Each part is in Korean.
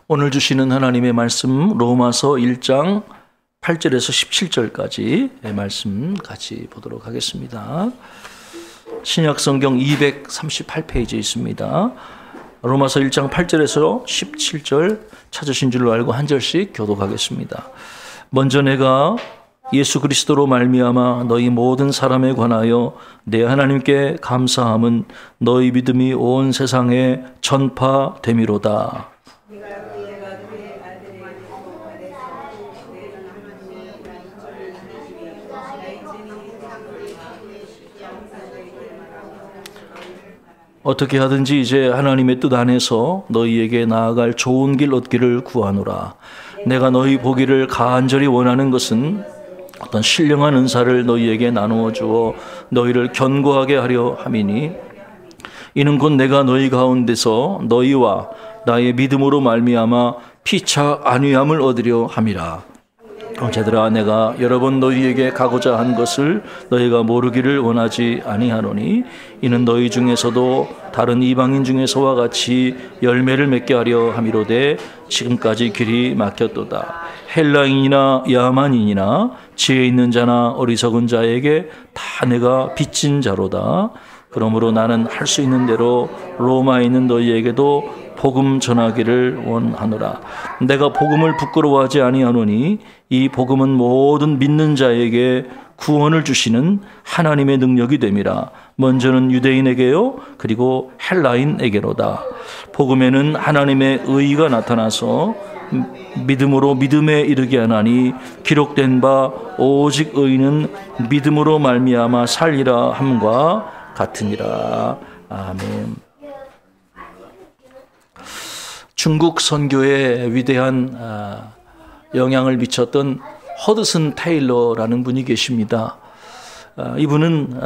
오늘 주시는 하나님의 말씀 로마서 1장 8절에서 17절까지의 말씀 같이 보도록 하겠습니다. 신약성경 238페이지에 있습니다. 로마서 1장 8절에서 17절 찾으신 줄로 알고 한 절씩 교독하겠습니다. 먼저 내가 예수 그리스도로 말미암아 너희 모든 사람에 관하여 내 하나님께 감사함은 너희 믿음이 온 세상에 전파됨이로다. 어떻게 하든지 이제 하나님의 뜻 안에서 너희에게 나아갈 좋은 길 얻기를 구하노라. 내가 너희 보기를 간절히 원하는 것은 어떤 신령한 은사를 너희에게 나누어 주어 너희를 견고하게 하려 함이니 이는 곧 내가 너희 가운데서 너희와 나의 믿음으로 말미암아 피차 안위함을 얻으려 함이라. 형제들아, 내가 여러 번 너희에게 가고자 한 것을 너희가 모르기를 원하지 아니하노니 이는 너희 중에서도 다른 이방인 중에서와 같이 열매를 맺게 하려 함이로되 지금까지 길이 막혔도다. 헬라인이나 야만인이나 지혜 있는 자나 어리석은 자에게 다 내가 빚진 자로다. 그러므로 나는 할 수 있는 대로 로마에 있는 너희에게도 복음 전하기를 원하노라. 내가 복음을 부끄러워하지 아니하노니 이 복음은 모든 믿는 자에게 구원을 주시는 하나님의 능력이 됨이라. 먼저는 유대인에게요 그리고 헬라인에게로다. 복음에는 하나님의 의가 나타나서 믿음으로 믿음에 이르게 하나니 기록된 바 오직 의인은 믿음으로 말미암아 살리라 함과 같으니라. 아멘. 중국 선교에 위대한 영향을 미쳤던 허드슨 테일러라는 분이 계십니다. 이분은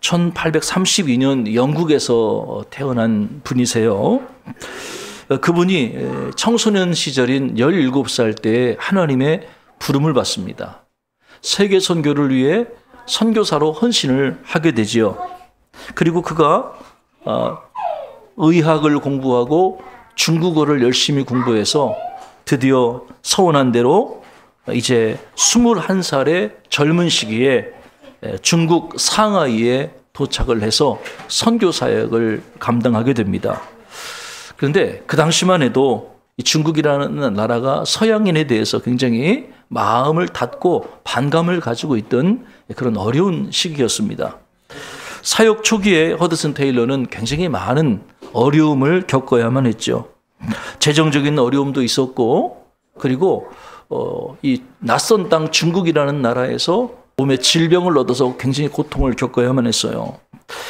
1832년 영국에서 태어난 분이세요. 그분이 청소년 시절인 17살 때 하나님의 부름을 받습니다. 세계 선교를 위해 선교사로 헌신을 하게 되지요. 그리고 그가 의학을 공부하고 중국어를 열심히 공부해서 드디어 서원한 대로 이제 21살의 젊은 시기에 중국 상하이에 도착을 해서 선교 사역을 감당하게 됩니다. 그런데 그 당시만 해도 이 중국이라는 나라가 서양인에 대해서 굉장히 마음을 닫고 반감을 가지고 있던 그런 어려운 시기였습니다. 사역 초기에 허드슨 테일러는 굉장히 많은 어려움을 겪어야만 했죠. 재정적인 어려움도 있었고, 그리고 이 낯선 땅 중국이라는 나라에서 몸에 질병을 얻어서 굉장히 고통을 겪어야만 했어요.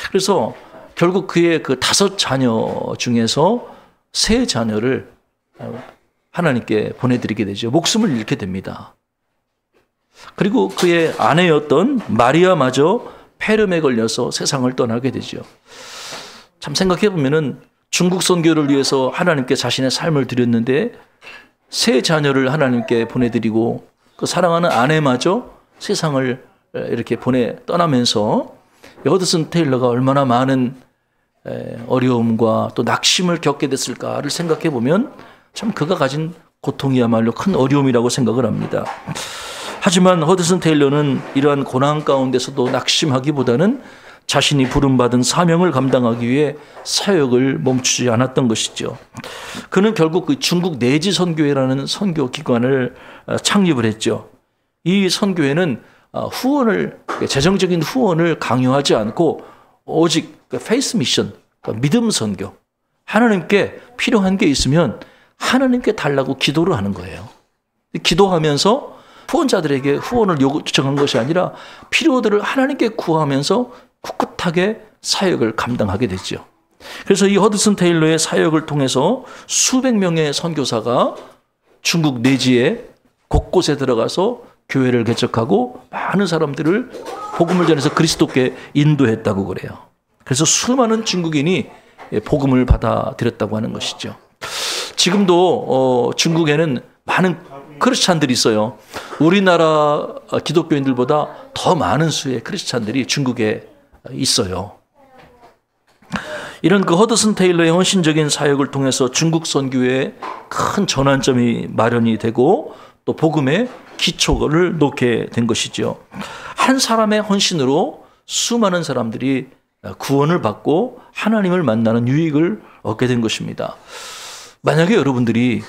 그래서 결국 그의 그 5자녀 중에서 3자녀를 하나님께 보내드리게 되죠. 목숨을 잃게 됩니다. 그리고 그의 아내였던 마리아마저 폐렴에 걸려서 세상을 떠나게 되죠. 참 생각해보면은 중국 선교를 위해서 하나님께 자신의 삶을 드렸는데 3자녀를 하나님께 보내드리고 그 사랑하는 아내마저 세상을 이렇게 떠나면서 허드슨 테일러가 얼마나 많은 어려움과 또 낙심을 겪게 됐을까를 생각해보면 참 그가 가진 고통이야말로 큰 어려움이라고 생각을 합니다. 하지만 허드슨 테일러는 이러한 고난 가운데서도 낙심하기보다는 자신이 부름받은 사명을 감당하기 위해 사역을 멈추지 않았던 것이죠. 그는 결국 그 중국 내지 선교회라는 선교 기관을 창립을 했죠. 이 선교회는 재정적인 후원을 강요하지 않고 오직 페이스 미션, 믿음 선교, 하나님께 필요한 게 있으면 하나님께 달라고 기도를 하는 거예요. 기도하면서 후원자들에게 후원을 요청한 것이 아니라 필요들을 하나님께 구하면서 꿋꿋하게 사역을 감당하게 됐죠. 그래서 이 허드슨 테일러의 사역을 통해서 수백 명의 선교사가 중국 내지에 곳곳에 들어가서 교회를 개척하고 많은 사람들을 복음을 전해서 그리스도께 인도했다고 그래요. 그래서 수많은 중국인이 복음을 받아들였다고 하는 것이죠. 지금도 중국에는 많은 크리스찬들이 있어요. 우리나라 기독교인들보다 더 많은 수의 크리스찬들이 중국에 있어요. 이런 그 허드슨 테일러의 헌신적인 사역을 통해서 중국 선교에 큰 전환점이 마련이 되고 또 복음의 기초를 놓게 된 것이죠. 한 사람의 헌신으로 수많은 사람들이 구원을 받고 하나님을 만나는 유익을 얻게 된 것입니다. 만약에 여러분들이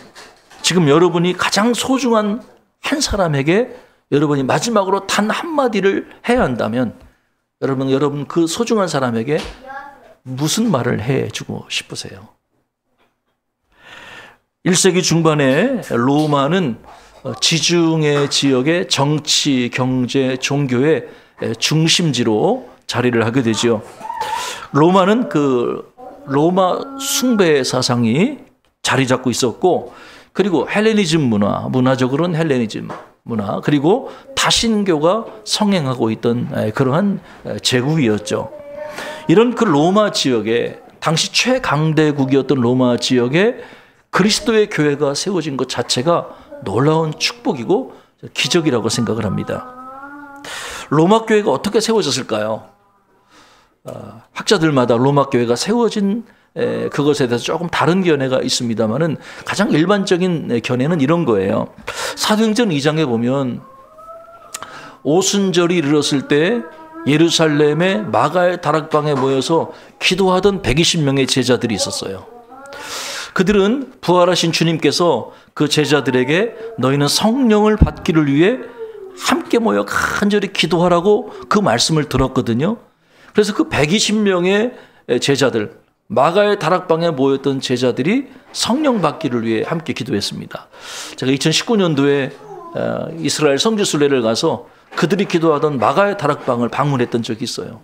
지금 여러분이 가장 소중한 한 사람에게 여러분이 마지막으로 단 한마디를 해야 한다면 여러분 그 소중한 사람에게 무슨 말을 해주고 싶으세요? 1세기 중반에 로마는 지중해 지역의 정치, 경제, 종교의 중심지로 자리를 하게 되죠. 로마는 그 로마 숭배 사상이 자리 잡고 있었고, 그리고 헬레니즘 문화적으로는 헬레니즘 문화, 그리고 다신교가 성행하고 있던 그러한 제국이었죠. 이런 그 로마 지역에, 당시 최강대국이었던 로마 지역에 그리스도의 교회가 세워진 것 자체가 놀라운 축복이고 기적이라고 생각을 합니다. 로마 교회가 어떻게 세워졌을까요? 학자들마다 로마 교회가 세워진 그것에 대해서 조금 다른 견해가 있습니다만은 가장 일반적인 견해는 이런 거예요. 사도행전 2장에 보면 오순절이 이르렀을 때 예루살렘의 마가의 다락방에 모여서 기도하던 120명의 제자들이 있었어요. 그들은 부활하신 주님께서 그 제자들에게 너희는 성령을 받기를 위해 함께 모여 간절히 기도하라고 그 말씀을 들었거든요. 그래서 그 120명의 제자들, 마가의 다락방에 모였던 제자들이 성령 받기를 위해 함께 기도했습니다. 제가 2019년도에 이스라엘 성지순례를 가서 그들이 기도하던 마가의 다락방을 방문했던 적이 있어요.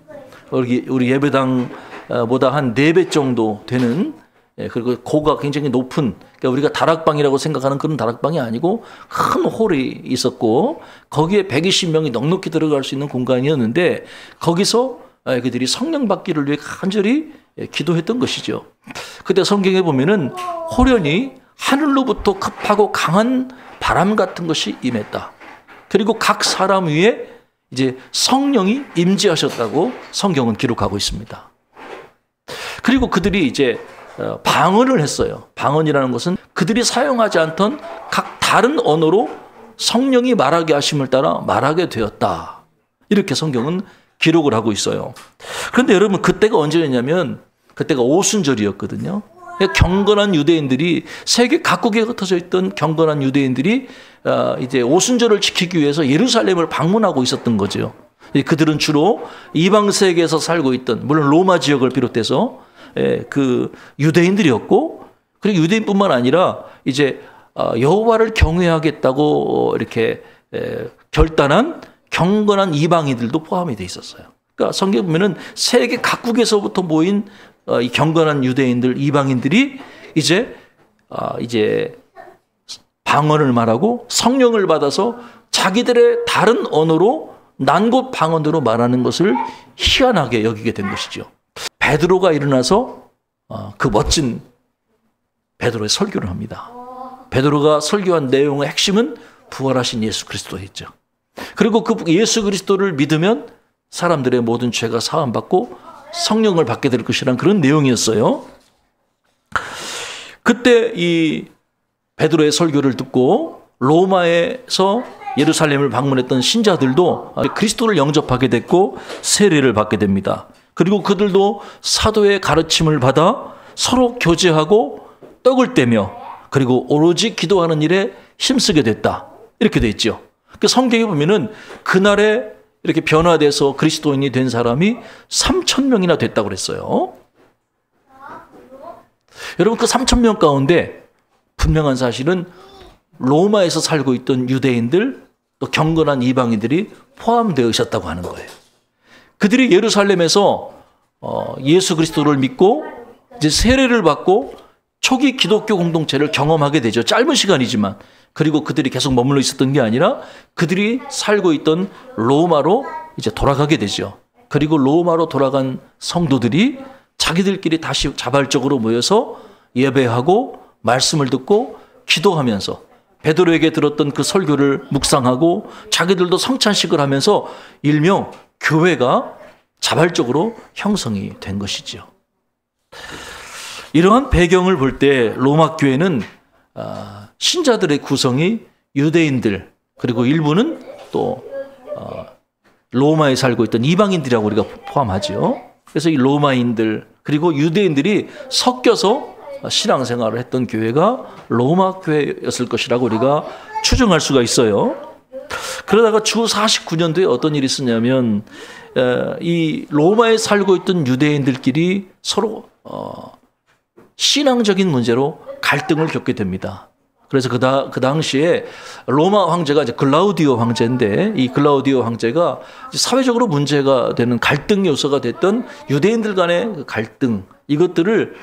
우리 예배당보다 한 4배 정도 되는, 그리고 고가 굉장히 높은, 그러니까 우리가 다락방이라고 생각하는 그런 다락방이 아니고 큰 홀이 있었고 거기에 120명이 넉넉히 들어갈 수 있는 공간이었는데 거기서 그들이 성령 받기를 위해 간절히 기도했던 것이죠. 그때 성경에 보면은 호련히 하늘로부터 급하고 강한 바람 같은 것이 임했다. 그리고 각 사람 위에 이제 성령이 임재하셨다고 성경은 기록하고 있습니다. 그리고 그들이 이제 방언을 했어요. 방언이라는 것은 그들이 사용하지 않던 각 다른 언어로 성령이 말하게 하심을 따라 말하게 되었다. 이렇게 성경은 기록을 하고 있어요. 그런데 여러분, 그때가 언제였냐면 그때가 오순절이었거든요. 경건한 유대인들이, 세계 각국에 흩어져 있던 경건한 유대인들이 이제 오순절을 지키기 위해서 예루살렘을 방문하고 있었던 거죠. 그들은 주로 이방 세계에서 살고 있던, 물론 로마 지역을 비롯해서 그 유대인들이었고, 그리고 유대인뿐만 아니라 이제 여호와를 경외하겠다고 이렇게 결단한 경건한 이방인들도 포함이 돼 있었어요. 그러니까 성경에 보면은 세계 각국에서부터 모인 이 경건한 유대인들, 이방인들이 이제 방언을 말하고 성령을 받아서 자기들의 다른 언어로, 난곳 방언으로 말하는 것을 희한하게 여기게 된 것이죠. 베드로가 일어나서 그 멋진 베드로의 설교를 합니다. 베드로가 설교한 내용의 핵심은 부활하신 예수 그리스도였죠. 그리고 그 예수 그리스도를 믿으면 사람들의 모든 죄가 사함받고 성령을 받게 될 것이란 그런 내용이었어요. 그때 이 베드로의 설교를 듣고 로마에서 예루살렘을 방문했던 신자들도 그리스도를 영접하게 됐고 세례를 받게 됩니다. 그리고 그들도 사도의 가르침을 받아 서로 교제하고 떡을 떼며 그리고 오로지 기도하는 일에 힘쓰게 됐다. 이렇게 돼 있죠. 그 성경에 보면은 그날에 이렇게 변화돼서 그리스도인이 된 사람이 3,000명이나 됐다고 그랬어요. 여러분, 그 3,000명 가운데 분명한 사실은 로마에서 살고 있던 유대인들, 또 경건한 이방인들이 포함되어 있었다고 하는 거예요. 그들이 예루살렘에서 예수 그리스도를 믿고 이제 세례를 받고 초기 기독교 공동체를 경험하게 되죠. 짧은 시간이지만. 그리고 그들이 계속 머물러 있었던 게 아니라 그들이 살고 있던 로마로 이제 돌아가게 되죠. 그리고 로마로 돌아간 성도들이 자기들끼리 다시 자발적으로 모여서 예배하고 말씀을 듣고 기도하면서 베드로에게 들었던 그 설교를 묵상하고 자기들도 성찬식을 하면서 일명 교회가 자발적으로 형성이 된 것이죠. 이러한 배경을 볼 때 로마 교회는 신자들의 구성이 유대인들 그리고 일부는 또 로마에 살고 있던 이방인들이라고 우리가 포함하죠. 그래서 이 로마인들 그리고 유대인들이 섞여서 신앙생활을 했던 교회가 로마 교회였을 것이라고 우리가 추정할 수가 있어요. 그러다가 주 49년도에 어떤 일이 있었냐면 이 로마에 살고 있던 유대인들끼리 서로 신앙적인 문제로 갈등을 겪게 됩니다. 그래서 그 당시에 로마 황제가 이제 글라우디오 황제인데 이 글라우디오 황제가 사회적으로 문제가 되는 갈등 요소가 됐던 유대인들 간의 그 갈등 이것들을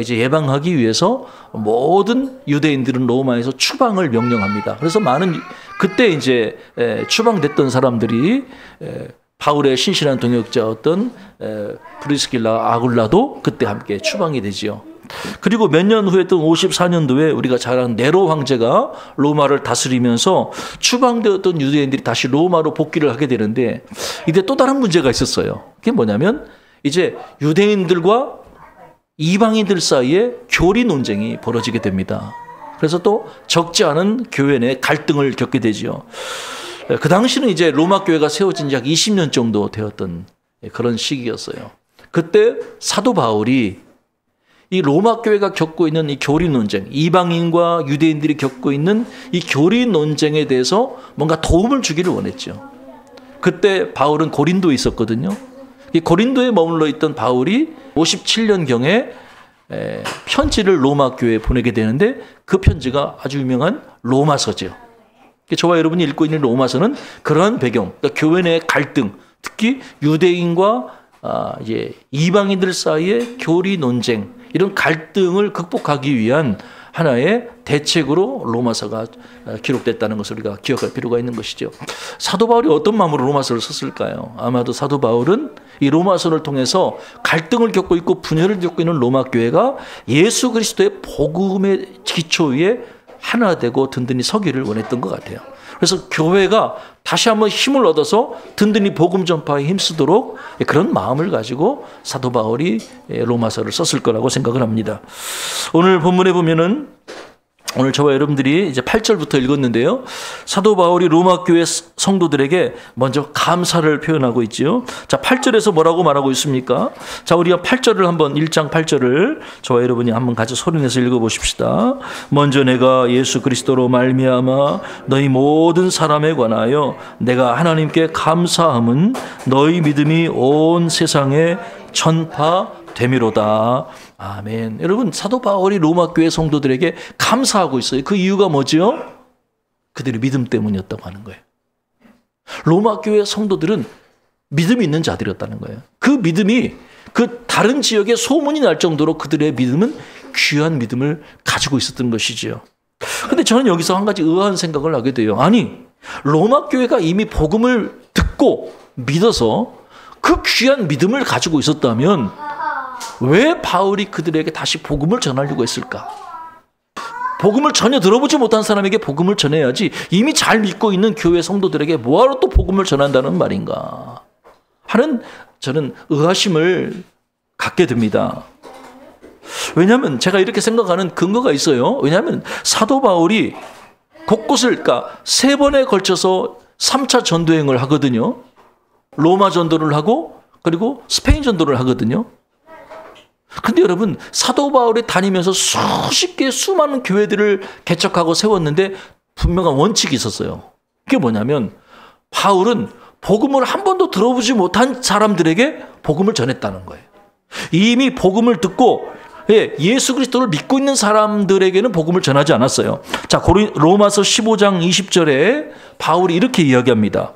이제 예방하기 위해서 모든 유대인들은 로마에서 추방을 명령합니다. 그래서 많은 그때 이제 추방됐던 사람들이 바울의 신실한 동역자였던 브리스길라 아굴라도 그때 함께 추방이 되지요. 그리고 몇 년 후에 또 54년도에 우리가 잘 아는 네로 황제가 로마를 다스리면서 추방되었던 유대인들이 다시 로마로 복귀를 하게 되는데 이때 또 다른 문제가 있었어요. 그게 뭐냐면 이제 유대인들과 이방인들 사이에 교리 논쟁이 벌어지게 됩니다. 그래서 또 적지 않은 교회 내 갈등을 겪게 되지요. 그 당시는 이제 로마 교회가 세워진 지 약 20년 정도 되었던 그런 시기였어요. 그때 사도 바울이 이 로마 교회가 겪고 있는 이 교리 논쟁, 이방인과 유대인들이 겪고 있는 이 교리 논쟁에 대해서 뭔가 도움을 주기를 원했죠. 그때 바울은 고린도에 있었거든요. 이 고린도에 머물러 있던 바울이 57년경에 편지를 로마 교회에 보내게 되는데 그 편지가 아주 유명한 로마서죠. 저와 여러분이 읽고 있는 로마서는 그러한 배경, 그러니까 교회 내 갈등, 특히 유대인과 이제 이방인들 사이의 교리 논쟁, 이런 갈등을 극복하기 위한 하나의 대책으로 로마서가 기록됐다는 것을 우리가 기억할 필요가 있는 것이죠. 사도 바울이 어떤 마음으로 로마서를 썼을까요? 아마도 사도 바울은 이 로마서를 통해서 갈등을 겪고 있고 분열을 겪고 있는 로마 교회가 예수 그리스도의 복음의 기초 위에 하나 되고 든든히 서기를 원했던 것 같아요. 그래서 교회가 다시 한번 힘을 얻어서 든든히 복음 전파에 힘쓰도록 그런 마음을 가지고 사도 바울이 로마서를 썼을 거라고 생각을 합니다. 오늘 본문에 보면은 오늘 저와 여러분들이 이제 8절부터 읽었는데요. 사도 바울이 로마 교회 성도들에게 먼저 감사를 표현하고 있지요. 자, 8절에서 뭐라고 말하고 있습니까? 자, 우리가 8절을 한번 1장 8절을 저와 여러분이 한번 같이 소리내서 읽어 보십시다. 먼저 내가 예수 그리스도로 말미암아 너희 모든 사람에 관하여 내가 하나님께 감사함은 너희 믿음이 온 세상에 전파되미로다. 아멘. 여러분, 사도 바울이 로마 교회 성도들에게 감사하고 있어요. 그 이유가 뭐죠? 그들의 믿음 때문이었다고 하는 거예요. 로마 교회 성도들은 믿음이 있는 자들이었다는 거예요. 그 믿음이 그 다른 지역에 소문이 날 정도로 그들의 믿음은 귀한 믿음을 가지고 있었던 것이지요. 그런데 저는 여기서 한 가지 의아한 생각을 하게 돼요. 아니, 로마 교회가 이미 복음을 듣고 믿어서 그 귀한 믿음을 가지고 있었다면 왜 바울이 그들에게 다시 복음을 전하려고 했을까? 복음을 전혀 들어보지 못한 사람에게 복음을 전해야지 이미 잘 믿고 있는 교회 성도들에게 뭐하러 또 복음을 전한다는 말인가 하는 저는 의아심을 갖게 됩니다. 왜냐하면 제가 이렇게 생각하는 근거가 있어요. 왜냐하면 사도 바울이 곳곳을 그러니까 3번에 걸쳐서 3차 전도행을 하거든요. 로마 전도를 하고 그리고 스페인 전도를 하거든요. 근데 여러분, 사도 바울이 다니면서 수십 개 수많은 교회들을 개척하고 세웠는데 분명한 원칙이 있었어요. 그게 뭐냐면 바울은 복음을 한 번도 들어보지 못한 사람들에게 복음을 전했다는 거예요. 이미 복음을 듣고 예수 그리스도를 믿고 있는 사람들에게는 복음을 전하지 않았어요. 자, 로마서 15장 20절에 바울이 이렇게 이야기합니다.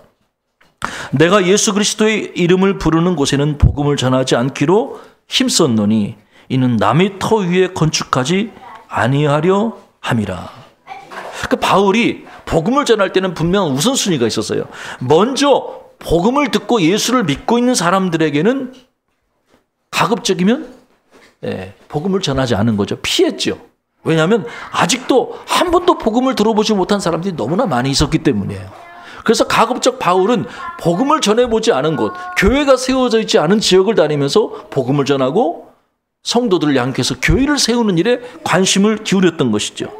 내가 예수 그리스도의 이름을 부르는 곳에는 복음을 전하지 않기로 힘썼노니 이는 남의 터 위에 건축하지 아니하려 함이라. 그러니까 바울이 복음을 전할 때는 분명 우선순위가 있었어요. 먼저 복음을 듣고 예수를 믿고 있는 사람들에게는 가급적이면 복음을 전하지 않은 거죠. 피했죠. 왜냐하면 아직도 한 번도 복음을 들어보지 못한 사람들이 너무나 많이 있었기 때문이에요. 그래서 가급적 바울은 복음을 전해보지 않은 곳, 교회가 세워져 있지 않은 지역을 다니면서 복음을 전하고 성도들을 양육해서 교회를 세우는 일에 관심을 기울였던 것이죠.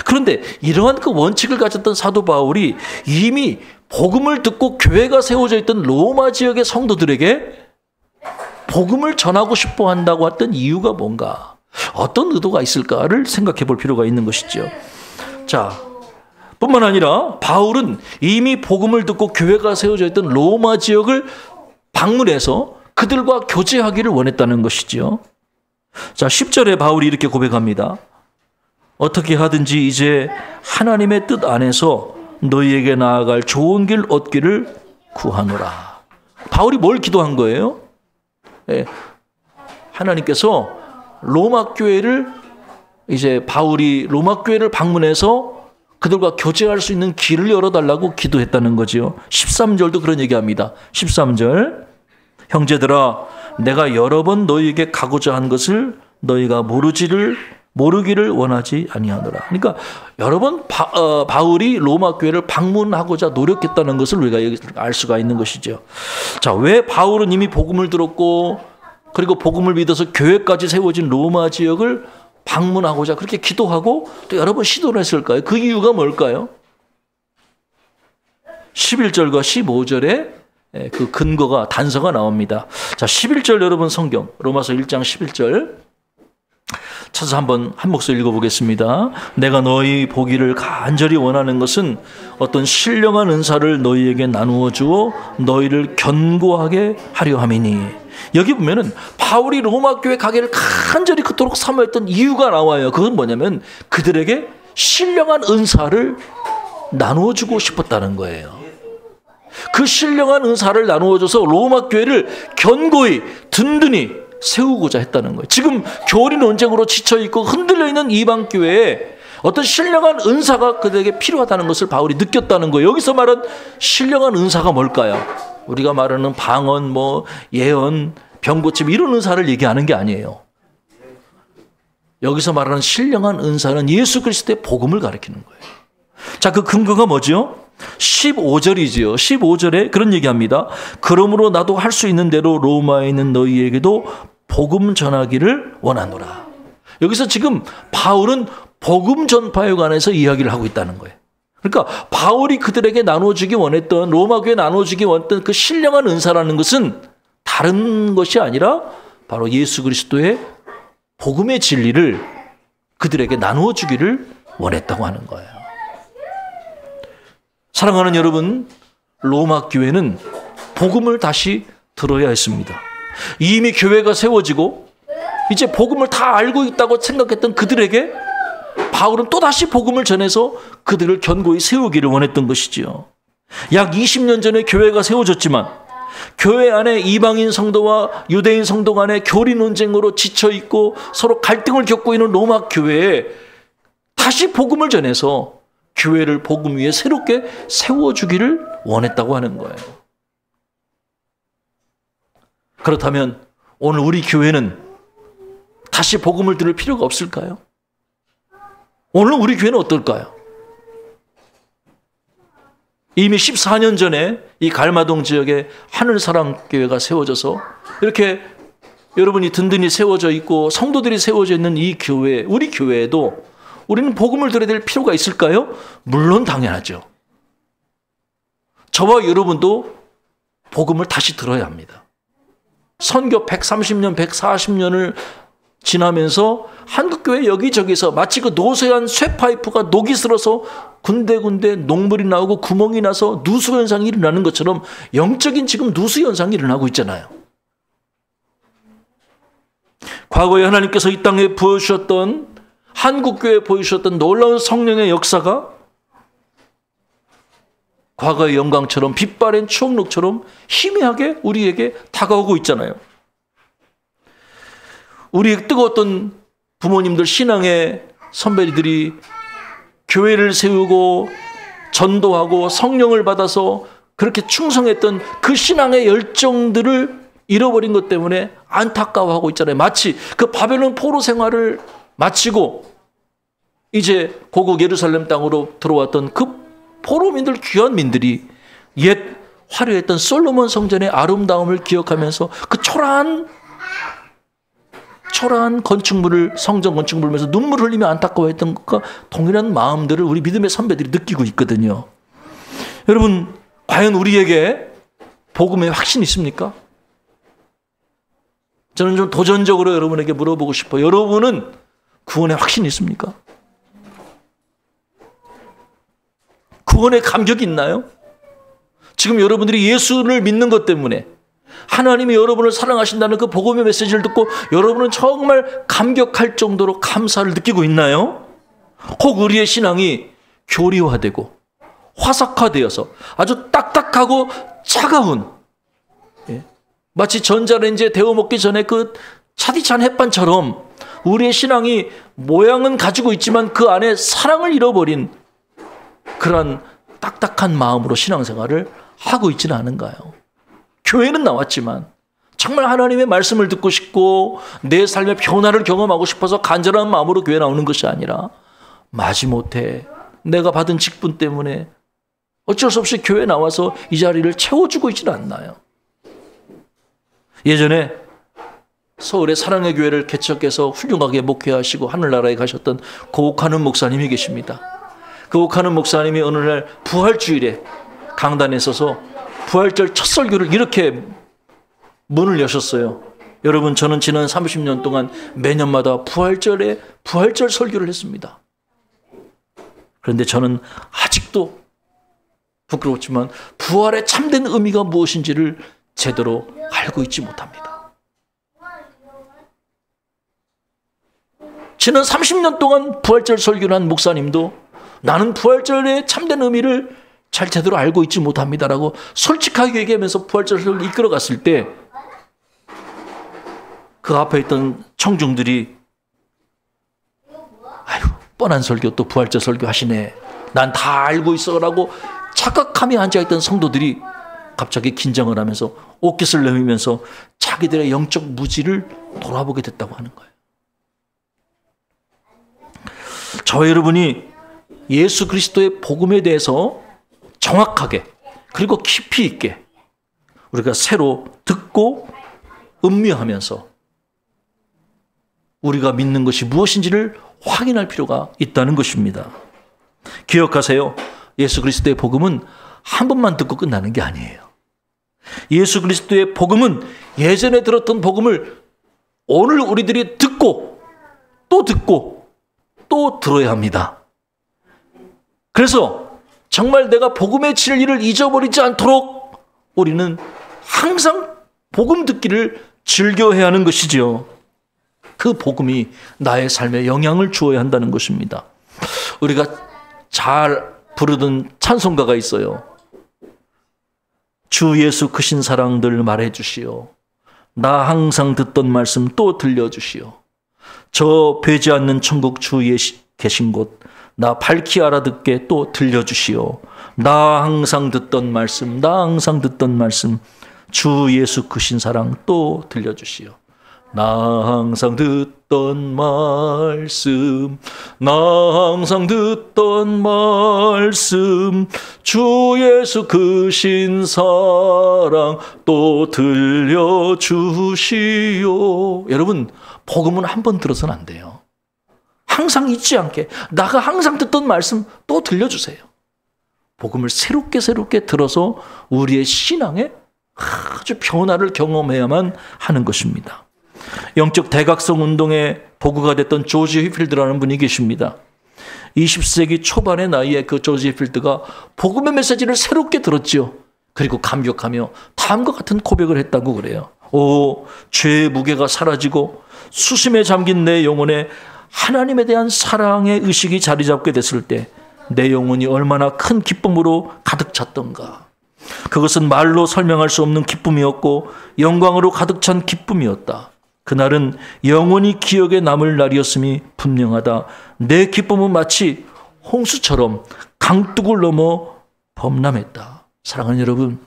그런데 이러한 그 원칙을 가졌던 사도 바울이 이미 복음을 듣고 교회가 세워져 있던 로마 지역의 성도들에게 복음을 전하고 싶어 한다고 했던 이유가 뭔가, 어떤 의도가 있을까를 생각해 볼 필요가 있는 것이죠. 자, 뿐만 아니라 바울은 이미 복음을 듣고 교회가 세워져 있던 로마 지역을 방문해서 그들과 교제하기를 원했다는 것이죠. 자, 10절에 바울이 이렇게 고백합니다. 어떻게 하든지 이제 하나님의 뜻 안에서 너희에게 나아갈 좋은 길 얻기를 구하노라. 바울이 뭘 기도한 거예요? 하나님께서 로마 교회를, 이제 바울이 로마 교회를 방문해서 그들과 교제할 수 있는 길을 열어달라고 기도했다는 거죠. 13절도 그런 얘기합니다. 13절, 형제들아 내가 여러 번 너희에게 가고자 한 것을 너희가 모르기를 원하지 아니하노라. 그러니까 여러 번 바울이 로마 교회를 방문하고자 노력했다는 것을 우리가 여기서 알 수가 있는 것이죠. 자, 왜 바울은 이미 복음을 들었고 그리고 복음을 믿어서 교회까지 세워진 로마 지역을 방문하고자 그렇게 기도하고 또 여러 번 시도를 했을까요? 그 이유가 뭘까요? 11절과 15절에 그 근거가, 단서가 나옵니다. 자, 11절 여러분 성경 로마서 1장 11절 찾아서 한 목소리 읽어보겠습니다. 내가 너희 보기를 간절히 원하는 것은 어떤 신령한 은사를 너희에게 나누어 주어 너희를 견고하게 하려 함이니. 여기 보면은 바울이 로마 교회 가기를 간절히 그토록 사모했던 이유가 나와요. 그건 뭐냐면 그들에게 신령한 은사를 나누어 주고 싶었다는 거예요. 그 신령한 은사를 나누어 줘서 로마 교회를 견고히 든든히 세우고자 했다는 거예요. 지금 교리 논쟁으로 지쳐있고 흔들려 있는 이방 교회에 어떤 신령한 은사가 그들에게 필요하다는 것을 바울이 느꼈다는 거예요. 여기서 말한 신령한 은사가 뭘까요? 우리가 말하는 방언, 예언, 병고침 이런 은사를 얘기하는 게 아니에요. 여기서 말하는 신령한 은사는 예수 그리스도의 복음을 가리키는 거예요. 자, 그 근거가 뭐죠? 15절이지요. 15절에 그런 얘기합니다. 그러므로 나도 할 수 있는 대로 로마에 있는 너희에게도 복음 전하기를 원하노라. 여기서 지금 바울은 복음 전파에 관해서 이야기를 하고 있다는 거예요. 그러니까 바울이 그들에게 나눠주기 원했던, 로마 교회에 나눠주기 원했던 그 신령한 은사라는 것은 다른 것이 아니라 바로 예수 그리스도의 복음의 진리를 그들에게 나누어 주기를 원했다고 하는 거예요. 사랑하는 여러분, 로마 교회는 복음을 다시 들어야 했습니다. 이미 교회가 세워지고 이제 복음을 다 알고 있다고 생각했던 그들에게 바울은 또다시 복음을 전해서 그들을 견고히 세우기를 원했던 것이지요. 약 20년 전에 교회가 세워졌지만 교회 안에 이방인 성도와 유대인 성도 간의 교리 논쟁으로 지쳐있고 서로 갈등을 겪고 있는 로마 교회에 다시 복음을 전해서 교회를 복음 위에 새롭게 세워주기를 원했다고 하는 거예요. 그렇다면 오늘 우리 교회는 다시 복음을 들을 필요가 없을까요? 오늘 우리 교회는 어떨까요? 이미 14년 전에 이 갈마동 지역에 하늘사랑교회가 세워져서 이렇게 여러분이 든든히 세워져 있고 성도들이 세워져 있는 이 교회, 우리 교회에도 우리는 복음을 들어야 될 필요가 있을까요? 물론 당연하죠. 저와 여러분도 복음을 다시 들어야 합니다. 선교 130년, 140년을 지나면서 한국교회 여기저기서 마치 그 노쇠한 쇠파이프가 녹이 슬어서 군데군데 녹물이 나오고 구멍이 나서 누수 현상이 일어나는 것처럼 영적인 지금 누수 현상이 일어나고 있잖아요. 과거에 하나님께서 이 땅에 보여주셨던, 한국교회에 보여주셨던 놀라운 성령의 역사가 과거의 영광처럼 빛바랜 추억록처럼 희미하게 우리에게 다가오고 있잖아요. 우리 뜨거웠던 부모님들, 신앙의 선배들이 교회를 세우고 전도하고 성령을 받아서 그렇게 충성했던 그 신앙의 열정들을 잃어버린 것 때문에 안타까워하고 있잖아요. 마치 그 바벨론 포로 생활을 마치고 이제 고국 예루살렘 땅으로 들어왔던 그 포로민들, 귀한 민들이 옛 화려했던 솔로몬 성전의 아름다움을 기억하면서 그 초라한 초라한 건축물을, 성전 건축물을 보면서 눈물 흘리며 안타까워했던 것과 동일한 마음들을 우리 믿음의 선배들이 느끼고 있거든요. 여러분, 과연 우리에게 복음의 확신이 있습니까? 저는 좀 도전적으로 여러분에게 물어보고 싶어요. 여러분은 구원의 확신이 있습니까? 구원의 감격이 있나요? 지금 여러분들이 예수를 믿는 것 때문에 하나님이 여러분을 사랑하신다는 그 복음의 메시지를 듣고 여러분은 정말 감격할 정도로 감사를 느끼고 있나요? 혹 우리의 신앙이 교리화되고 화석화되어서 아주 딱딱하고 차가운, 마치 전자레인지에 데워 먹기 전에 그 차디찬 햇반처럼 우리의 신앙이 모양은 가지고 있지만 그 안에 사랑을 잃어버린 그러한 딱딱한 마음으로 신앙생활을 하고 있지는 않은가요? 교회는 나왔지만 정말 하나님의 말씀을 듣고 싶고 내 삶의 변화를 경험하고 싶어서 간절한 마음으로 교회 나오는 것이 아니라 마지못해 내가 받은 직분 때문에 어쩔 수 없이 교회 나와서 이 자리를 채워주고 있지는 않나요? 예전에 서울의 사랑의 교회를 개척해서 훌륭하게 목회하시고 하늘나라에 가셨던 고옥하는 목사님이 계십니다. 그 옥하는 목사님이 어느 날 부활주일에 강단에 서서 부활절 첫 설교를 이렇게 문을 여셨어요. 여러분, 저는 지난 30년 동안 매년마다 부활절에 부활절 설교를 했습니다. 그런데 저는 아직도 부끄럽지만 부활의 참된 의미가 무엇인지를 제대로 알고 있지 못합니다. 지난 30년 동안 부활절 설교를 한 목사님도 나는 부활절의 참된 의미를 잘 제대로 알고 있지 못합니다라고 솔직하게 얘기하면서 부활절 설교를 이끌어 갔을 때 그 앞에 있던 청중들이 아유, 뻔한 설교 또 부활절 설교 하시네. 난 다 알고 있어라고 착각하며 앉아있던 성도들이 갑자기 긴장을 하면서 옷깃을 내밀면서 자기들의 영적 무지를 돌아보게 됐다고 하는 거예요. 저와 여러분이 예수 그리스도의 복음에 대해서 정확하게 그리고 깊이 있게 우리가 새로 듣고 음미하면서 우리가 믿는 것이 무엇인지를 확인할 필요가 있다는 것입니다. 기억하세요. 예수 그리스도의 복음은 한 번만 듣고 끝나는 게 아니에요. 예수 그리스도의 복음은 예전에 들었던 복음을 오늘 우리들이 듣고 또 들어야 합니다. 그래서 정말 내가 복음의 진리를 잊어버리지 않도록 우리는 항상 복음 듣기를 즐겨해야 하는 것이지요. 그 복음이 나의 삶에 영향을 주어야 한다는 것입니다. 우리가 잘 부르던 찬송가가 있어요. 주 예수 크신 사랑들 말해주시오. 나 항상 듣던 말씀 또 들려주시오. 저 배지 않는 천국 주 계신 곳 나 밝히 알아듣게 또 들려주시오. 나 항상 듣던 말씀 주 예수 크신 사랑 또 들려주시오. 나 항상 듣던 말씀 주 예수 크신 사랑 또 들려주시오. 여러분, 복음은 한 번 들어서는 안 돼요. 항상 잊지 않게 나가 항상 듣던 말씀 또 들려주세요. 복음을 새롭게 들어서 우리의 신앙에 아주 변화를 경험해야만 하는 것입니다. 영적 대각성 운동의 도구가 됐던 조지 휘필드라는 분이 계십니다. 20세기 초반의 나이에 그 조지 휘필드가 복음의 메시지를 새롭게 들었지요. 그리고 감격하며 다음과 같은 고백을 했다고 그래요. 오, 죄의 무게가 사라지고 수심에 잠긴 내 영혼에 하나님에 대한 사랑의 의식이 자리 잡게 됐을 때 내 영혼이 얼마나 큰 기쁨으로 가득 찼던가. 그것은 말로 설명할 수 없는 기쁨이었고 영광으로 가득 찬 기쁨이었다. 그날은 영원히 기억에 남을 날이었음이 분명하다. 내 기쁨은 마치 홍수처럼 강둑을 넘어 범람했다. 사랑하는 여러분,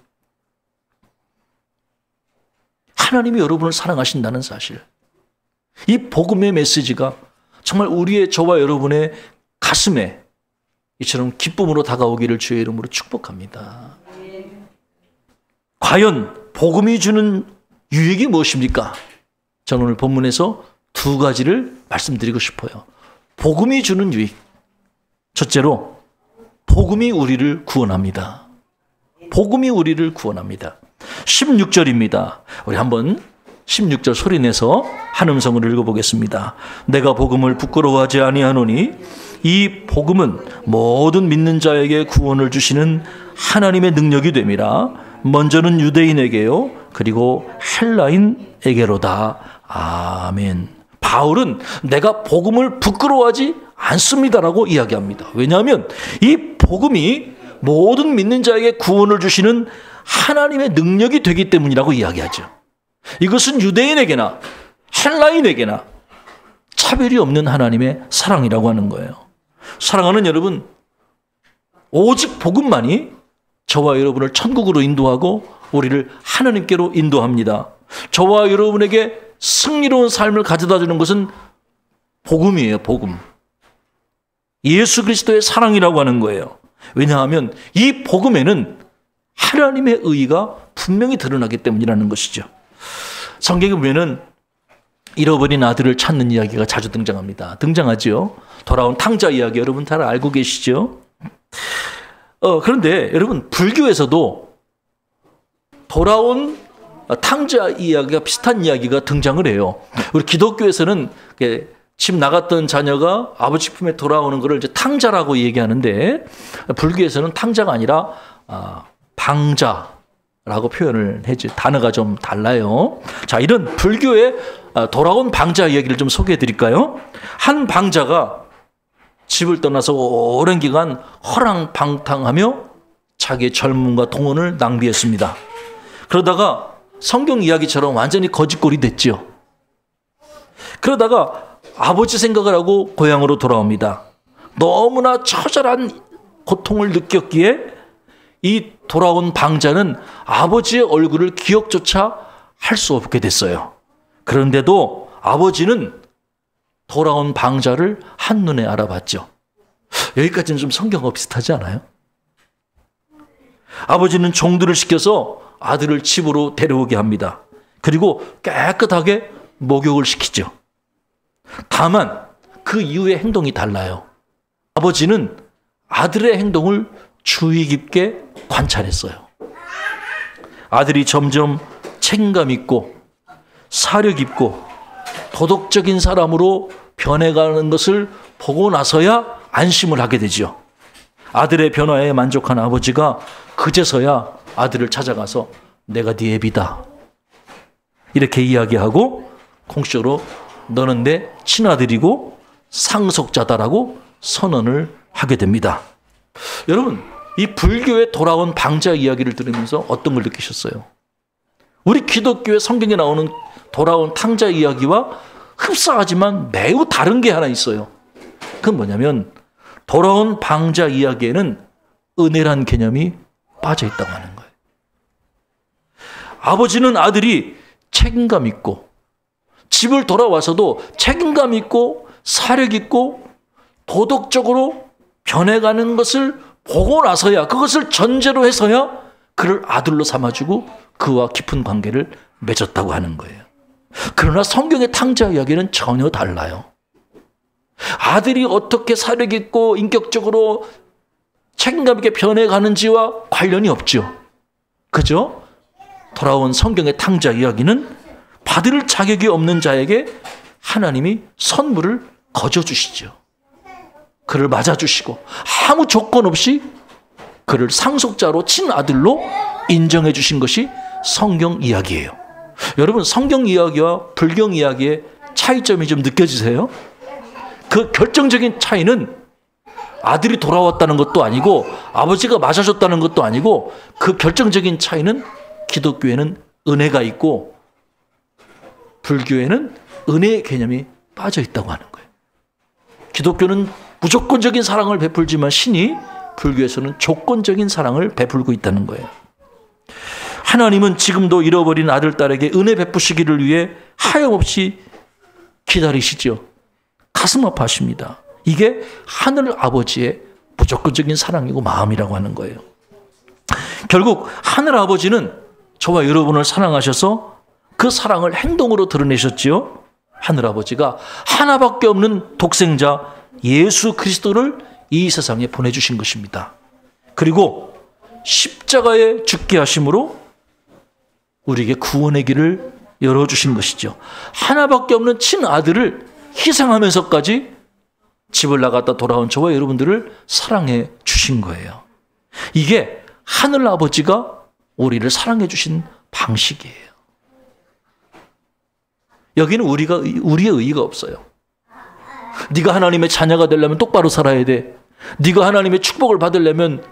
하나님이 여러분을 사랑하신다는 사실, 이 복음의 메시지가 정말 우리의 저와 여러분의 가슴에 이처럼 기쁨으로 다가오기를 주의 이름으로 축복합니다. 과연 복음이 주는 유익이 무엇입니까? 저는 오늘 본문에서 두 가지를 말씀드리고 싶어요. 복음이 주는 유익. 첫째로 복음이 우리를 구원합니다. 복음이 우리를 구원합니다. 16절입니다. 우리 한번 16절 소리내서 한 음성을 읽어보겠습니다. 내가 복음을 부끄러워하지 아니하노니 이 복음은 모든 믿는 자에게 구원을 주시는 하나님의 능력이 됨이라. 먼저는 유대인에게요, 그리고 헬라인에게로다. 아멘. 바울은 내가 복음을 부끄러워하지 않습니다라고 이야기합니다. 왜냐하면 이 복음이 모든 믿는 자에게 구원을 주시는 하나님의 능력이 되기 때문이라고 이야기하죠. 이것은 유대인에게나 헬라인에게나 차별이 없는 하나님의 사랑이라고 하는 거예요. 사랑하는 여러분, 오직 복음만이 저와 여러분을 천국으로 인도하고 우리를 하나님께로 인도합니다. 저와 여러분에게 승리로운 삶을 가져다 주는 것은 복음이에요. 복음. 예수 그리스도의 사랑이라고 하는 거예요. 왜냐하면 이 복음에는 하나님의 의의가 분명히 드러나기 때문이라는 것이죠. 성경에 보면은 잃어버린 아들을 찾는 이야기가 자주 등장하죠. 돌아온 탕자 이야기 여러분 잘 알고 계시죠? 그런데 여러분, 불교에서도 돌아온 탕자 이야기가 비슷한 이야기가 등장을 해요. 우리 기독교에서는 집 나갔던 자녀가 아버지 품에 돌아오는 것을 이제 탕자라고 얘기하는데, 불교에서는 탕자가 아니라 방자라고 표현을 해죠. 단어가 좀 달라요. 자, 이런 불교의 돌아온 방자 이야기를 좀 소개해 드릴까요? 한 방자가 집을 떠나서 오랜 기간 허랑방탕하며 자기의 젊음과 동원을 낭비했습니다. 그러다가 성경 이야기처럼 완전히 거짓골이 됐죠. 그러다가 아버지 생각을 하고 고향으로 돌아옵니다. 너무나 처절한 고통을 느꼈기에 이 돌아온 방자는 아버지의 얼굴을 기억조차 할 수 없게 됐어요. 그런데도 아버지는 돌아온 방자를 한눈에 알아봤죠. 여기까지는 좀 성경과 비슷하지 않아요? 아버지는 종들을 시켜서 아들을 집으로 데려오게 합니다. 그리고 깨끗하게 목욕을 시키죠. 다만 그 이후의 행동이 달라요. 아버지는 아들의 행동을 주의 깊게 관찰했어요. 아들이 점점 책임감 있고 사려 깊고 도덕적인 사람으로 변해가는 것을 보고 나서야 안심을 하게 되죠. 아들의 변화에 만족한 아버지가 그제서야 아들을 찾아가서 내가 네 애비다 이렇게 이야기하고 공식적으로 너는 내 친아들이고 상속자다라고 선언을 하게 됩니다. 여러분, 이 불교에 돌아온 방자 이야기를 들으면서 어떤 걸 느끼셨어요? 우리 기독교의 성경에 나오는 돌아온 탕자 이야기와 흡사하지만 매우 다른 게 하나 있어요. 그건 뭐냐면 돌아온 방자 이야기에는 은혜란 개념이 빠져 있다고 하는 거예요. 아버지는 아들이 책임감 있고 집을 돌아와서도 책임감 있고 사력 있고 도덕적으로 변해가는 것을 보고 나서야, 그것을 전제로 해서야 그를 아들로 삼아주고 그와 깊은 관계를 맺었다고 하는 거예요. 그러나 성경의 탕자 이야기는 전혀 달라요. 아들이 어떻게 사력 있고 인격적으로 책임감 있게 변해가는지와 관련이 없죠. 그죠? 돌아온 성경의 탕자 이야기는 받을 자격이 없는 자에게 하나님이 선물을 거저주시죠. 그를 맞아주시고 아무 조건 없이 그를 상속자로 친아들로 인정해 주신 것이 성경 이야기예요. 여러분, 성경 이야기와 불경 이야기의 차이점이 좀 느껴지세요? 그 결정적인 차이는 아들이 돌아왔다는 것도 아니고 아버지가 맞아줬다는 것도 아니고, 그 결정적인 차이는 기독교에는 은혜가 있고 불교에는 은혜의 개념이 빠져 있다고 하는 거예요. 기독교는 무조건적인 사랑을 베풀지만 신이 불교에서는 조건적인 사랑을 베풀고 있다는 거예요. 하나님은 지금도 잃어버린 아들, 딸에게 은혜 베푸시기를 위해 하염없이 기다리시죠. 가슴 아파하십니다. 이게 하늘 아버지의 무조건적인 사랑이고 마음이라고 하는 거예요. 결국 하늘 아버지는 저와 여러분을 사랑하셔서 그 사랑을 행동으로 드러내셨지요. 하늘아버지가 하나밖에 없는 독생자 예수 그리스도를 이 세상에 보내주신 것입니다. 그리고 십자가에 죽게 하심으로 우리에게 구원의 길을 열어주신 것이죠. 하나밖에 없는 친아들을 희생하면서까지 집을 나갔다 돌아온 저와 여러분들을 사랑해 주신 거예요. 이게 하늘아버지가 우리를 사랑해 주신 방식이에요. 여기는 우리의 의의가 없어요. 네가 하나님의 자녀가 되려면 똑바로 살아야 돼. 네가 하나님의 축복을 받으려면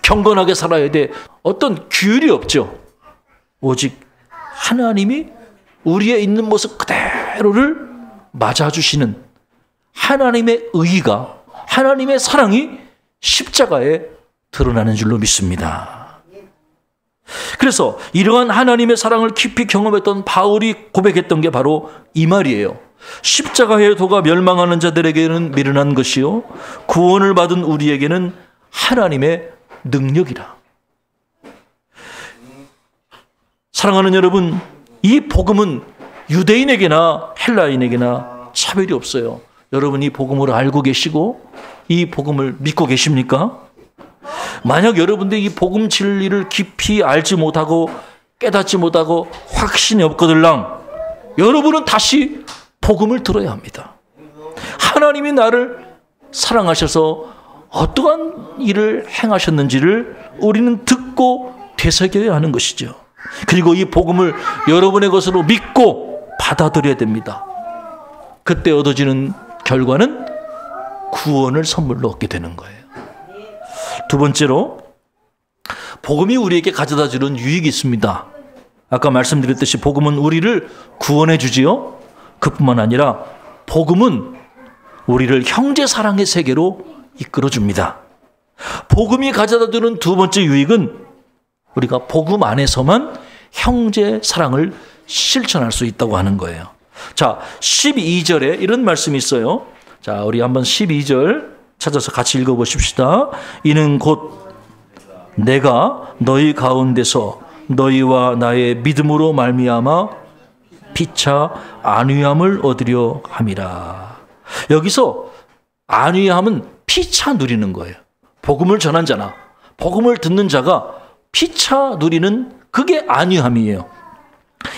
경건하게 살아야 돼. 어떤 규율이 없죠. 오직 하나님이 우리의 있는 모습 그대로를 맞아주시는 하나님의 의의가, 하나님의 사랑이 십자가에 드러나는 줄로 믿습니다. 그래서 이러한 하나님의 사랑을 깊이 경험했던 바울이 고백했던 게 바로 이 말이에요. 십자가의 도가 멸망하는 자들에게는 미련한 것이요 구원을 받은 우리에게는 하나님의 능력이라. 사랑하는 여러분, 이 복음은 유대인에게나 헬라인에게나 차별이 없어요. 여러분 이 복음을 알고 계시고 이 복음을 믿고 계십니까? 만약 여러분들이 이 복음 진리를 깊이 알지 못하고 깨닫지 못하고 확신이 없거들랑 여러분은 다시 복음을 들어야 합니다. 하나님이 나를 사랑하셔서 어떠한 일을 행하셨는지를 우리는 듣고 되새겨야 하는 것이죠. 그리고 이 복음을 여러분의 것으로 믿고 받아들여야 됩니다. 그때 얻어지는 결과는 구원을 선물로 얻게 되는 거예요. 두 번째로 복음이 우리에게 가져다 주는 유익이 있습니다. 아까 말씀드렸듯이 복음은 우리를 구원해 주지요. 그뿐만 아니라 복음은 우리를 형제 사랑의 세계로 이끌어 줍니다. 복음이 가져다 주는 두 번째 유익은 우리가 복음 안에서만 형제 사랑을 실천할 수 있다고 하는 거예요. 자, 12절에 이런 말씀이 있어요. 자, 우리 한번 12절 찾아서 같이 읽어보십시다. 이는 곧 내가 너희 가운데서 너희와 나의 믿음으로 말미암아 피차 안위함을 얻으려 함이라. 여기서 안위함은 피차 누리는 거예요. 복음을 전한 자나 복음을 듣는 자가 피차 누리는 그게 안위함이에요.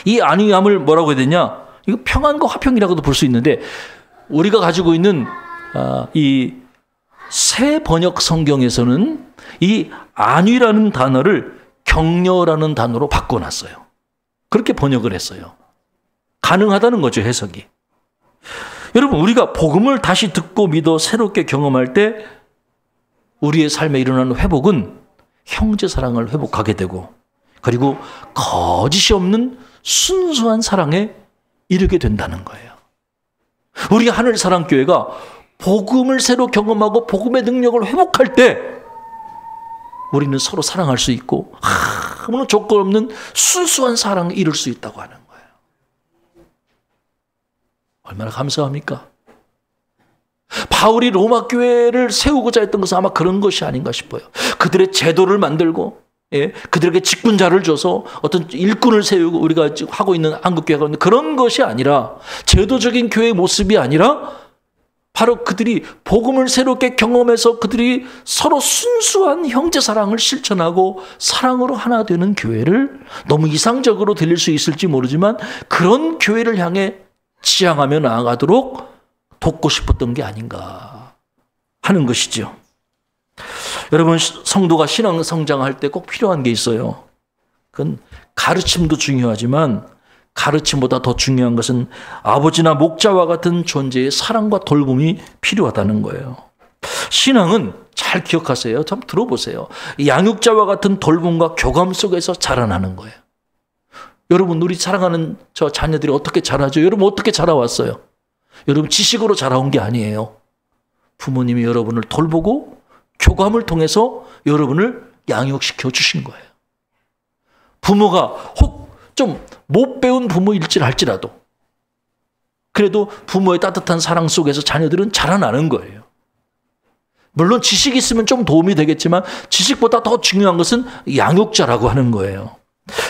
이 안위함을 뭐라고 해야 되냐? 이거 평안과 화평이라고도 볼 수 있는데 우리가 가지고 있는 이 새 번역 성경에서는 이 안위라는 단어를 격려라는 단어로 바꿔놨어요. 그렇게 번역을 했어요. 가능하다는 거죠, 해석이. 여러분, 우리가 복음을 다시 듣고 믿어 새롭게 경험할 때 우리의 삶에 일어나는 회복은 형제 사랑을 회복하게 되고 그리고 거짓이 없는 순수한 사랑에 이르게 된다는 거예요. 우리 하늘사랑교회가 복음을 새로 경험하고 복음의 능력을 회복할 때 우리는 서로 사랑할 수 있고 아무런 조건 없는 순수한 사랑에 이룰 수 있다고 하는 거예요. 얼마나 감사합니까? 바울이 로마 교회를 세우고자 했던 것은 아마 그런 것이 아닌가 싶어요. 그들의 제도를 만들고 그들에게 직분자를 줘서 어떤 일꾼을 세우고 우리가 지금 하고 있는 한국교회가 있는 그런 것이 아니라 제도적인 교회의 모습이 아니라 바로 그들이 복음을 새롭게 경험해서 그들이 서로 순수한 형제 사랑을 실천하고 사랑으로 하나 되는 교회를 너무 이상적으로 들릴 수 있을지 모르지만 그런 교회를 향해 지향하며 나아가도록 돕고 싶었던 게 아닌가 하는 것이죠. 여러분, 성도가 신앙 성장할 때 꼭 필요한 게 있어요. 그건 가르침도 중요하지만 가르침보다 더 중요한 것은 아버지나 목자와 같은 존재의 사랑과 돌봄이 필요하다는 거예요. 신앙은 잘 기억하세요. 참 들어보세요. 양육자와 같은 돌봄과 교감 속에서 자라나는 거예요. 여러분, 우리 사랑하는 저 자녀들이 어떻게 자라죠? 여러분 어떻게 자라왔어요? 여러분 지식으로 자라온 게 아니에요. 부모님이 여러분을 돌보고 교감을 통해서 여러분을 양육시켜 주신 거예요. 부모가 혹 좀 못 배운 부모일지랄지라도 그래도 부모의 따뜻한 사랑 속에서 자녀들은 자라나는 거예요. 물론 지식이 있으면 좀 도움이 되겠지만 지식보다 더 중요한 것은 양육자라고 하는 거예요.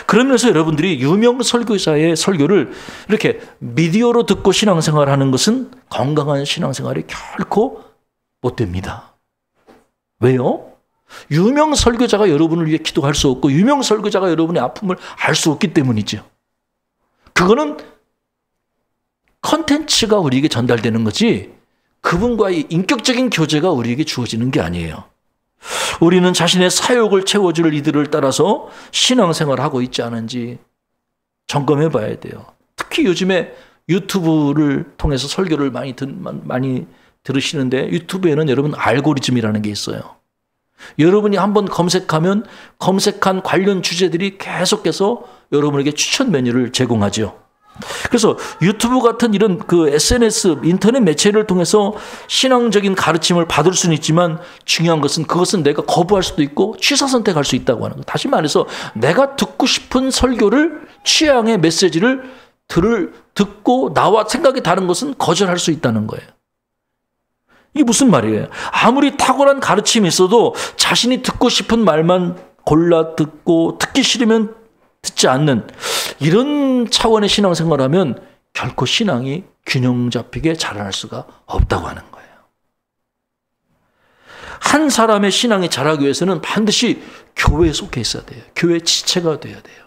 그러면서 여러분들이 유명 설교자의 설교를 이렇게 미디어로 듣고 신앙생활하는 것은 건강한 신앙생활이 결코 못 됩니다. 왜요? 유명 설교자가 여러분을 위해 기도할 수 없고 유명 설교자가 여러분의 아픔을 알 수 없기 때문이죠. 그거는 컨텐츠가 우리에게 전달되는 거지 그분과의 인격적인 교제가 우리에게 주어지는 게 아니에요. 우리는 자신의 사욕을 채워줄 이들을 따라서 신앙생활하고 있지 않은지 점검해 봐야 돼요. 특히 요즘에 유튜브를 통해서 설교를 많이 들으시는데 유튜브에는 여러분 알고리즘이라는 게 있어요. 여러분이 한번 검색하면 검색한 관련 주제들이 계속해서 여러분에게 추천 메뉴를 제공하죠. 그래서 유튜브 같은 이런 그 SNS, 인터넷 매체를 통해서 신앙적인 가르침을 받을 수는 있지만 중요한 것은 그것은 내가 거부할 수도 있고 취사 선택할 수 있다고 하는 거. 다시 말해서 내가 듣고 싶은 설교를 취향의 메시지를 듣고 나와 생각이 다른 것은 거절할 수 있다는 거예요. 이게 무슨 말이에요? 아무리 탁월한 가르침이 있어도 자신이 듣고 싶은 말만 골라 듣고 듣기 싫으면 듣지 않는 이런 차원의 신앙생활하면 결코 신앙이 균형 잡히게 자라날 수가 없다고 하는 거예요. 한 사람의 신앙이 자라기 위해서는 반드시 교회에 속해 있어야 돼요. 교회 지체가 돼야 돼요.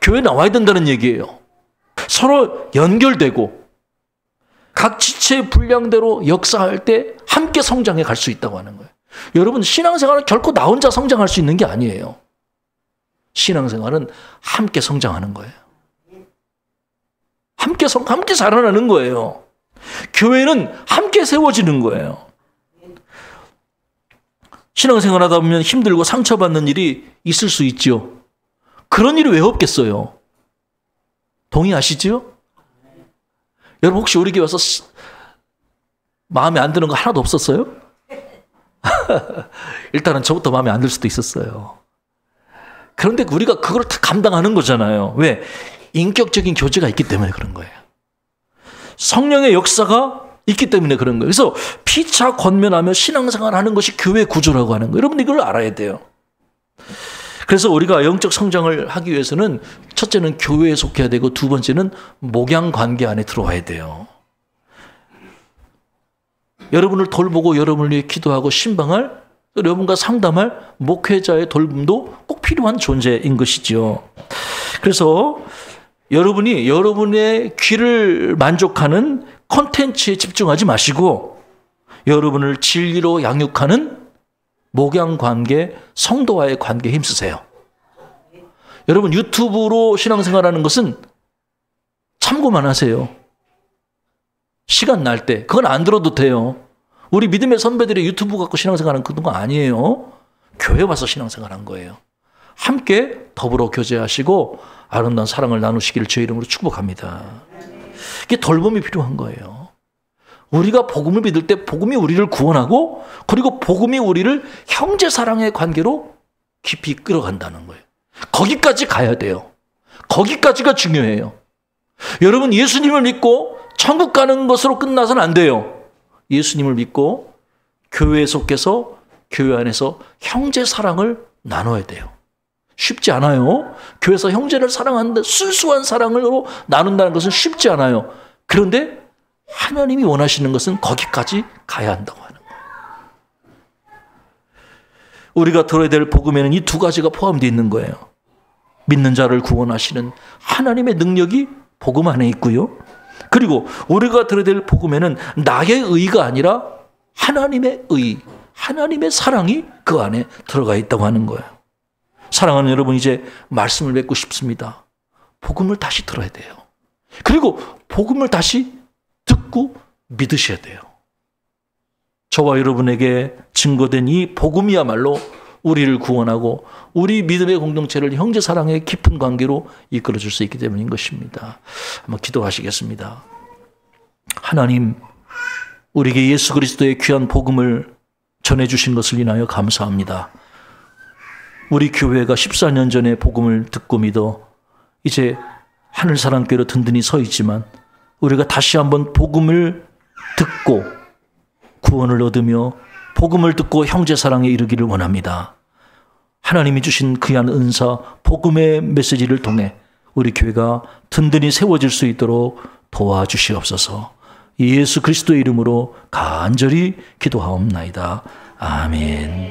교회에 나와야 된다는 얘기예요. 서로 연결되고 각 지체의 분량대로 역사할 때 함께 성장해 갈 수 있다고 하는 거예요. 여러분 신앙생활은 결코 나 혼자 성장할 수 있는 게 아니에요. 신앙생활은 함께 성장하는 거예요. 함께 자라나는 거예요. 교회는 함께 세워지는 거예요. 신앙생활하다 보면 힘들고 상처받는 일이 있을 수 있죠. 그런 일이 왜 없겠어요? 동의하시죠? 여러분 혹시 우리 교회 와서 마음에 안 드는 거 하나도 없었어요? 일단은 저부터 마음에 안 들 수도 있었어요. 그런데 우리가 그걸 다 감당하는 거잖아요. 왜? 인격적인 교제가 있기 때문에 그런 거예요. 성령의 역사가 있기 때문에 그런 거예요. 그래서 피차 권면하며 신앙생활하는 것이 교회 구조라고 하는 거예요. 여러분 이걸 알아야 돼요. 그래서 우리가 영적 성장을 하기 위해서는 첫째는 교회에 속해야 되고 두 번째는 목양 관계 안에 들어와야 돼요. 여러분을 돌보고 여러분을 위해 기도하고 신방할 여러분과 상담할 목회자의 돌봄도 꼭 필요한 존재인 것이죠. 그래서 여러분이 여러분의 귀를 만족하는 콘텐츠에 집중하지 마시고 여러분을 진리로 양육하는 목양 관계, 성도와의 관계에 힘쓰세요. 여러분 유튜브로 신앙생활하는 것은 참고만 하세요. 시간 날 때 그건 안 들어도 돼요. 우리 믿음의 선배들이 유튜브 갖고 신앙생활하는 그런 거 아니에요. 교회 와서 신앙생활한 거예요. 함께 더불어 교제하시고 아름다운 사랑을 나누시기를 주의 이름으로 축복합니다. 이게 돌봄이 필요한 거예요. 우리가 복음을 믿을 때 복음이 우리를 구원하고 그리고 복음이 우리를 형제 사랑의 관계로 깊이 끌어간다는 거예요. 거기까지 가야 돼요. 거기까지가 중요해요. 여러분 예수님을 믿고 천국 가는 것으로 끝나서는 안 돼요. 예수님을 믿고 교회에 속해서 교회 안에서 형제 사랑을 나눠야 돼요. 쉽지 않아요. 교회에서 형제를 사랑하는데 순수한 사랑으로 나눈다는 것은 쉽지 않아요. 그런데 하나님이 원하시는 것은 거기까지 가야 한다고 하는 거예요. 우리가 들어야 될 복음에는 이 두 가지가 포함되어 있는 거예요. 믿는 자를 구원하시는 하나님의 능력이 복음 안에 있고요. 그리고 우리가 들어야 될 복음에는 나의 의가 아니라 하나님의 의, 하나님의 사랑이 그 안에 들어가 있다고 하는 거예요. 사랑하는 여러분, 이제 말씀을 맺고 싶습니다. 복음을 다시 들어야 돼요. 그리고 복음을 다시 듣고 믿으셔야 돼요. 저와 여러분에게 증거된 이 복음이야말로 우리를 구원하고 우리 믿음의 공동체를 형제 사랑의 깊은 관계로 이끌어줄 수 있기 때문인 것입니다. 한번 기도하시겠습니다. 하나님, 우리에게 예수 그리스도의 귀한 복음을 전해주신 것을 인하여 감사합니다. 우리 교회가 14년 전에 복음을 듣고 믿어 이제 하늘사랑교회로 든든히 서 있지만 우리가 다시 한번 복음을 듣고 구원을 얻으며 복음을 듣고 형제사랑에 이르기를 원합니다. 하나님이 주신 귀한 은사, 복음의 메시지를 통해 우리 교회가 든든히 세워질 수 있도록 도와주시옵소서. 예수 그리스도의 이름으로 간절히 기도하옵나이다. 아멘.